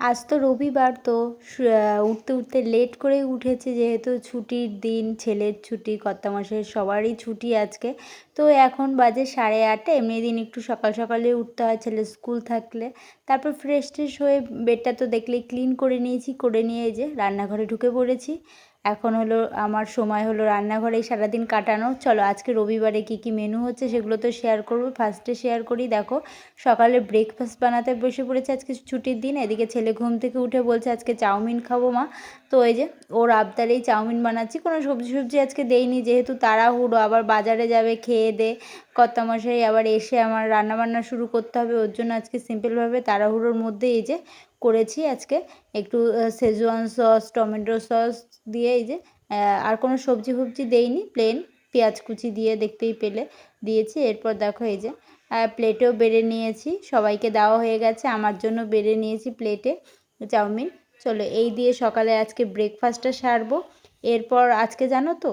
আজ তো রবিবার, তো উঠতে উঠতে লেট করে উঠেছি, যেহেতু ছুটির দিন, ছেলের ছুটি, কর্তামশাইয়ের সবারই ছুটি আজকে। তো এখন বাজে 8:30। এমনি দিন একটু সকাল সকালে উঠতে হয় ছেলের স্কুল থাকলে। তারপর ফ্রেশ ট্রেশ হয়ে বেডটা তো দেখলেই ক্লিন করে নিয়েছি, করে নিয়ে এই যে রান্নাঘরে ঢুকে পড়েছি। এখন হলো আমার সময় হলো রান্নাঘরেই সারাদিন কাটানো। চলো আজকে রবিবারে কী কী মেনু হচ্ছে সেগুলো তো শেয়ার করবো। ফার্স্টে শেয়ার করি, দেখো সকালে ব্রেকফাস্ট বানাতে বসে পড়েছে, আজকে ছুটির দিন। এদিকে ছেলে ঘুম থেকে উঠে বলছে আজকে চাউমিন খাবো মা। তো এই যে ওর আবদারেই চাউমিন বানাচ্ছি। কোনো সবজি সবজি আজকে দেইনি, যেহেতু তাড়াহুড়ো, আবার বাজারে যাবে, খেয়ে দে কর্তামশাই আবার এসে আমার রান্নাবান্না শুরু করতে হবে। ওর জন্য আজকে সিম্পলভাবে তাড়াহুড়োর মধ্যে এই যে করেছি আজকে একটু শেজওয়ান সস, টমেটো সস দিয়ে এই যে আর কোনো সবজি ফবজি দেইনি, প্লেন পেঁয়াজ কুচি দিয়ে দেখতেই পেলে দিয়েছি। এরপর দেখো এই যে প্লেটেও বেড়ে নিয়েছি, সবাইকে দেওয়া হয়ে গেছে, আমার জন্য বেড়ে নিয়েছি প্লেটে চাউমিন। চলো এই দিয়ে সকালে আজকে ব্রেকফাস্টটা সারবো। এরপর আজকে জানো তো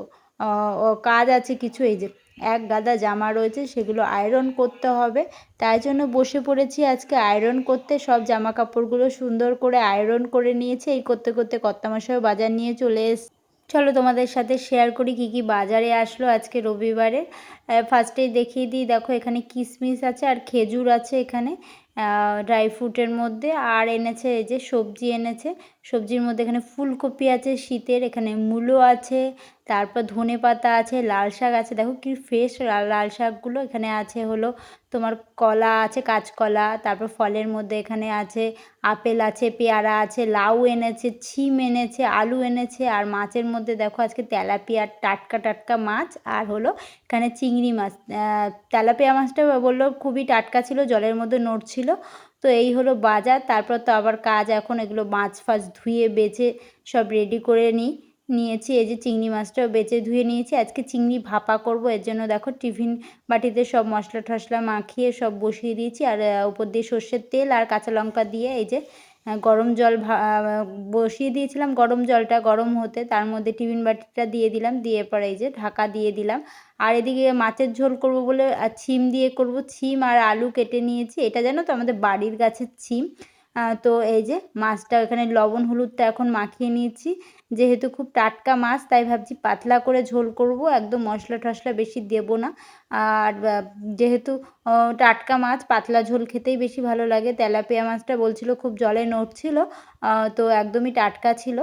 কাজ আছে কিছু, এই যে এক গাদা জামা রয়েছে, সেগুলো আয়রন করতে হবে। তাই জন্য বসে পড়েছি আজকে আয়রন করতে। সব জামা কাপড়গুলো সুন্দর করে আয়রন করে নিয়েছি। এই করতে করতে কর্তামশাইও বাজার নিয়ে চলে এসেছে। চলো তোমাদের সাথে শেয়ার করি কী কী বাজারে আসলো আজকে রবিবারে। ফার্স্টেই দেখিয়ে দিই, দেখো এখানে কিশমিশ আছে আর খেজুর আছে এখানে ড্রাই ফ্রুটের মধ্যে। আর এনেছে এই যে সবজি এনেছে, সবজির মধ্যে এখানে ফুলকপি আছে শীতের, এখানে মূলো আছে, তারপর ধনেপাতা আছে, লাল শাক আছে, দেখো কি ফ্রেশ লাল শাকগুলো। এখানে আছে হলো তোমার কলা আছে, কাঁচকলা, তারপর ফলের মধ্যে এখানে আছে আপেল আছে, পেয়ারা আছে, লাউ এনেছে, ছিম এনেছে, আলু এনেছে। আর মাছের মধ্যে দেখো আজকে তেলাপিয়া, টাটকা টাটকা মাছ, আর হলো এখানে চিংড়ি মাছ। তেলাপিয়া মাছটা বললো খুবই টাটকা ছিল, জলের মধ্যে নড়ছিল। তো এই হলো বাজার। তারপর তো আবার কাজ, এখন এগুলো মাছ ফাছ ধুয়ে বেছে সব রেডি করে নিয়েছি। এই যে চিংড়ি মাছটাও বেছে ধুয়ে নিয়েছি, আজকে চিংড়ি ভাপা করব। এর জন্য দেখো টিফিন বাটিতে সব মশলা টশলা মাখিয়ে সব বসিয়ে দিয়েছি, আর উপর দিয়ে সর্ষের তেল আর কাঁচা লঙ্কা দিয়ে এই যে গরম জল বসিয়ে দিয়েছিলাম, গরম জলটা গরম হতে তার মধ্যে টিফিন বাটিটা দিয়ে দিলাম, দিয়ে পরে এই যে ঢাকা দিয়ে দিলাম। আর এদিকে মাছের ঝোল করব বলে ছিম দিয়ে করব, ছিম আর আলু কেটে নিয়েছি। এটা জানো তো আমাদের বাড়ির গাছের ছিম। তো এই যে মাছটা এখানে লবণ হলুদটা এখন মাখিয়ে নিয়েছি, যেহেতু খুব টাটকা মাছ তাই ভাবছি পাতলা করে ঝোল করব, একদম মশলা টশলা বেশি দেব না। আর যেহেতু টাটকা মাছ পাতলা ঝোল খেতেই বেশি ভালো লাগে। তেলাপিয়া মাছটা বলছিল খুব জলে নড়ছিল, তো একদমই টাটকা ছিল।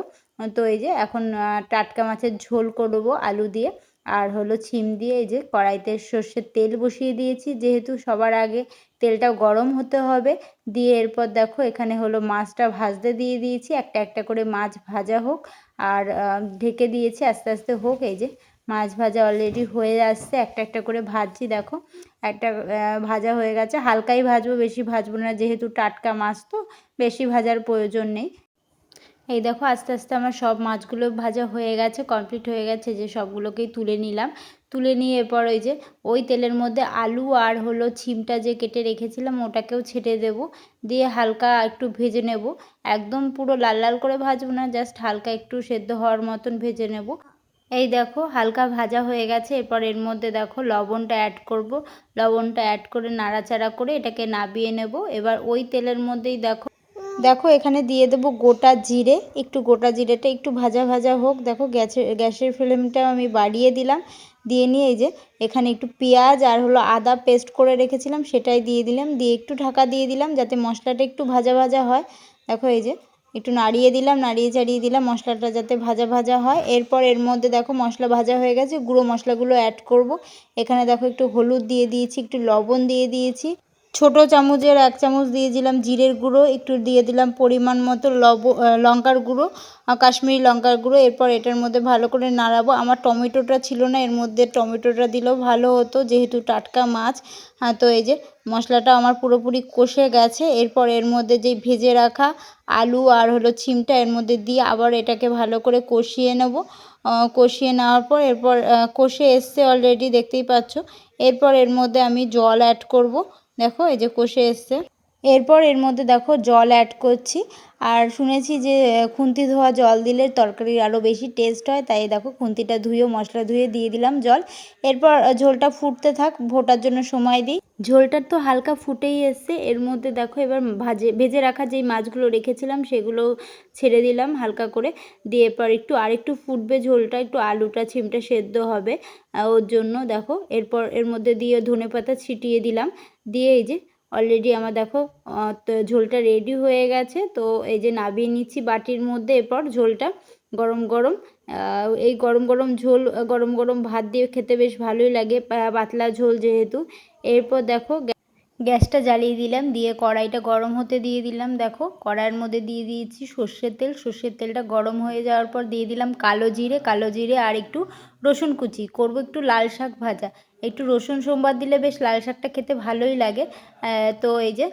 তো এই যে এখন টাটকা মাছের ঝোল করব আলু দিয়ে আর হলো ছিম দিয়ে। এই যে কড়াইতে সর্ষের তেল বসিয়ে দিয়েছি, যেহেতু সবার আগে তেলটা গরম হতে হবে। দিয়ে এরপর দেখো এখানে হলো মাছটা ভাজতে দিয়ে দিয়েছি, একটা একটা করে মাছ ভাজা হোক, আর ঢেকে দিয়েছি আস্তে আস্তে হোক। এই যে মাছ ভাজা অলরেডি হয়ে আসছে, একটা একটা করে ভাজছি, দেখো একটা ভাজা হয়ে গেছে। হালকাই ভাজবো, বেশি ভাজবো না, যেহেতু টাটকা মাছ তো বেশি ভাজার প্রয়োজন নেই। এই দেখো আস্তে আস্তে আমার সব মাছগুলো ভাজা হয়ে গেছে, কমপ্লিট হয়ে গেছে, যে সবগুলোকেই তুলে নিলাম। তুলে নিয়ে এরপর ওই যে ওই তেলের মধ্যে আলু আর হলো ছিমটা যে কেটে রেখেছিলাম ওটাকেও ছেড়ে দেব, দিয়ে হালকা একটু ভেজে নেব। একদম পুরো লাল লাল করে ভাজবো না, জাস্ট হালকা একটু সেদ্ধ হওয়ার মতন ভেজে নেব। এই দেখো হালকা ভাজা হয়ে গেছে। এরপর এর মধ্যে দেখো লবণটা অ্যাড করব, লবণটা অ্যাড করে নাড়াচাড়া করে এটাকে নাবিয়ে নেব। এবার ওই তেলের মধ্যেই দেখো দেখো এখানে দিয়ে দেবো গোটা জিরে, একটু গোটা জিরেটা একটু ভাজা ভাজা হোক। দেখো গ্যাসের ফ্লেমটা আমি বাড়িয়ে দিলাম, দিয়ে নিয়ে এই যে এখানে একটু পেঁয়াজ আর হলো আদা পেস্ট করে রেখেছিলাম সেটাই দিয়ে দিলাম, দিয়ে একটু ঢাকা দিয়ে দিলাম যাতে মশলাটা একটু ভাজা ভাজা হয়। দেখো এই যে একটু নাড়িয়ে দিলাম, নাড়িয়ে চাড়িয়ে দিলাম মশলাটা যাতে ভাজা ভাজা হয়। এরপর এর মধ্যে দেখো মশলা ভাজা হয়ে গেছে, গুঁড়ো মশলাগুলো অ্যাড করব। এখানে দেখো একটু হলুদ দিয়ে দিয়েছি, একটু লবণ দিয়ে দিয়েছি, ছোটো চামচের 1 চামচ দিয়েছিলাম জিরের গুঁড়ো, একটু দিয়ে দিলাম পরিমাণ মতো লঙ্কার গুঁড়ো, কাশ্মীরি লঙ্কার গুঁড়ো। এরপর এটার মধ্যে ভালো করে নাড়াবো। আমার টমেটোটা ছিল না, এর মধ্যে টমেটোটা দিলেও ভালো হতো, যেহেতু টাটকা মাছ। তো এই যে মশলাটা আমার পুরোপুরি কষে গেছে। এরপর এর মধ্যে যেই ভেজে রাখা আলু আর হলো ছিমটা এর মধ্যে দিয়ে আবার এটাকে ভালো করে কষিয়ে নেব। কষিয়ে নেওয়ার পর এরপর কষে এসছে অলরেডি, দেখতেই পাচ্ছ। এরপর এর মধ্যে আমি জল অ্যাড করব। দেখো এই যে কষে এসছে। এরপর এর মধ্যে দেখো জল অ্যাড করছি, আর শুনেছি যে খুন্তি ধোয়া জল দিলে তরকারির আরও বেশি টেস্ট হয়, তাই দেখো খুন্তিটা ধুয়েও মশলা ধুয়ে দিয়ে দিলাম জল। এরপর ঝোলটা ফুটতে থাক, ফোটার জন্য সময় দিই। ঝোলটা তো হালকা ফুটেই এসছে, এর মধ্যে দেখো এবার ভেজে রাখা যেই মাছগুলো রেখেছিলাম সেগুলো ছেড়ে দিলাম হালকা করে, দিয়ে এরপর আরেকটু ফুটবে ঝোলটা, একটু আলুটা ছিমটা সেদ্ধ হবে ওর জন্য। দেখো এরপর এর মধ্যে দিয়ে ধনেপাতা ছিটিয়ে দিলাম, দিয়ে এই যে অলরেডি আমার দেখো তো ঝোলটা রেডি হয়ে গেছে। তো এই যে নামিয়ে নিচ্ছি বাটির মধ্যে। এরপর ঝোলটা গরম গরম, এই গরম গরম ঝোল গরম গরম ভাত দিয়ে খেতে বেশ ভালোই লাগে, পাতলা ঝোল যেহেতু। এরপর দেখো গ্যাসটা জ্বালিয়ে দিলাম, দিয়ে কড়াইটা গরম হতে দিয়ে দিলাম। দেখো কড়াইয়ের মধ্যে দিয়ে দিয়েছি সর্ষের তেল, সর্ষের তেলটা গরম হয়ে যাওয়ার পর দিয়ে দিলাম কালো জিরে আর একটু রসুন কুচি, করব একটু লাল শাক ভাজা। একটু রসুন সোমবার দিলে বেশ লাল শাকটা খেতে ভালোই লাগে। তো এই যে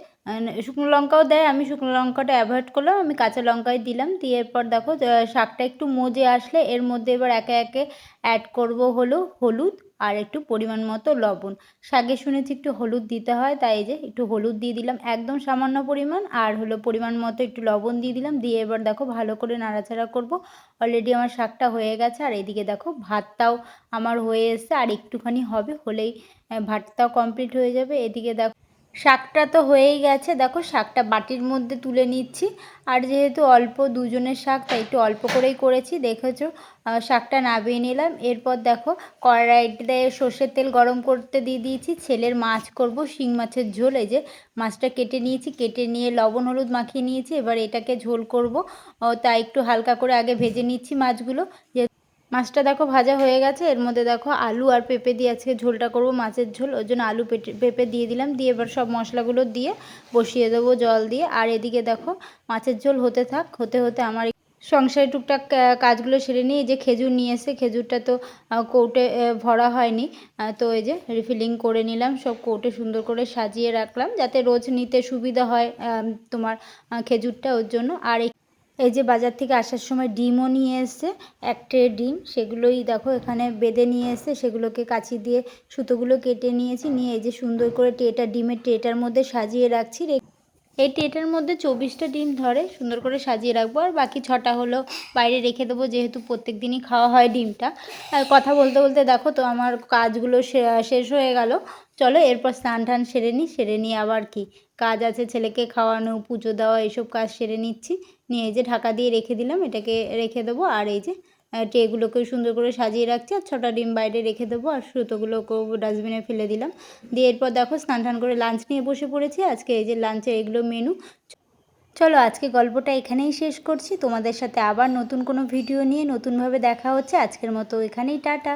শুকনো লঙ্কাও দেয়, আমি শুকনো লঙ্কাটা অ্যাভয়েড করলাম, আমি কাঁচা লঙ্কাই দিলাম। দিয়ে এরপর দেখো শাকটা একটু মজে আসলে এর মধ্যে এবার একে একে অ্যাড করব হলো হলুদ আর একটু পরিমাণ মতো লবণ। শাকে শুনেছি একটু হলুদ দিতে হয়, তাই এই যে একটু হলুদ দিয়ে দিলাম একদম সামান্য পরিমাণ, আর হলো পরিমাণ মতো একটু লবণ দিয়ে দিলাম। দিয়ে এবার দেখো ভালো করে নাড়াচাড়া করব। অলরেডি আমার শাকটা হয়ে গেছে, আর এদিকে দেখো ভাতটাও আমার হয়ে এসছে, আর একটুখানি হবে, হলেই ভাতটাও কমপ্লিট হয়ে যাবে। এদিকে দেখো শাকটা তো হয়েই গেছে, দেখো শাকটা বাটির মধ্যে তুলে নিচ্ছি। আর যেহেতু অল্প দুজনের শাক, তাই একটু অল্প করেই করেছি, দেখেছো। শাকটা নামিয়ে নিলাম। এরপর দেখো কড়াইতে সর্ষের তেল গরম করতে দিয়ে দিয়েছি, ছেলের মাছ করব, শিং মাছের ঝোল। এই যে মাছটা কেটে নিয়েছি, কেটে নিয়ে লবণ হলুদ মাখিয়ে নিয়েছি, এবার এটাকে ঝোল করব। তাই একটু হালকা করে আগে ভেজে নিচ্ছি মাছগুলো। মাছটা দেখো ভাজা হয়ে গেছে, এর মধ্যে দেখো আলু আর পেঁপে দিয়ে আজকে ঝোলটা করব, মাছের ঝোল, ওই জন্য আলু পেঁপে দিয়ে দিলাম। দিয়ে এবার সব মশলাগুলো দিয়ে বসিয়ে দেবো জল দিয়ে। আর এদিকে দেখো মাছের ঝোল হতে থাক, হতে হতে আমার সংসারে টুকটাক কাজগুলো সেরে নিই। এই যে খেজুর নিয়ে এসে, খেজুরটা তো কৌটে ভরা হয়নি, তো এই যে রিফিলিং করে নিলাম, সব কৌটে সুন্দর করে সাজিয়ে রাখলাম যাতে রোজ নিতে সুবিধা হয় তোমার খেজুরটা, ওর জন্য। আর এই যে বাজার থেকে আসার সময় ডিমও নিয়ে এসছে, এক ট্রে ডিম, সেগুলোই দেখো এখানে বেঁধে নিয়ে এসছে, সেগুলোকে কাঁচি দিয়ে সুতোগুলো কেটে নিয়েছি, নিয়ে এই যে সুন্দর করে ডিমের ট্রেটার মধ্যে সাজিয়ে রাখছি। এই ট্রেটার মধ্যে 24টা ডিম ধরে, সুন্দর করে সাজিয়ে রাখবো, আর বাকি 6টা হলো বাইরে রেখে দেবো, যেহেতু প্রত্যেক দিনই খাওয়া হয় ডিমটা। আর কথা বলতে বলতে দেখো তো আমার কাজগুলো শেষ হয়ে গেল। চলো এরপর স্নান টান সেরে নিই, সেরে নিয়ে আবার কি কাজ আছে, ছেলেকে খাওয়ানো, পুজো দেওয়া, এইসব কাজ সেরে নিচ্ছি। নিয়ে এই যে ঢাকা দিয়ে রেখে দিলাম, এটাকে রেখে দেবো। আর এই যে ট্রেগুলোকেও সুন্দর করে সাজিয়ে রাখছি, আর 6টা ডিম বাইরে রেখে দেবো, আর সুতোগুলোকেও ডাস্টবিনে ফেলে দিলাম। দিয়ে এরপর দেখো স্নান টান করে লাঞ্চ নিয়ে বসে পড়েছি। আজকে এই যে লাঞ্চে এগুলো মেনু। চলো আজকে গল্পটা এখানেই শেষ করছি, তোমাদের সাথে আবার নতুন কোনো ভিডিও নিয়ে নতুনভাবে দেখা হচ্ছে। আজকের মতো এখানেই টাটা।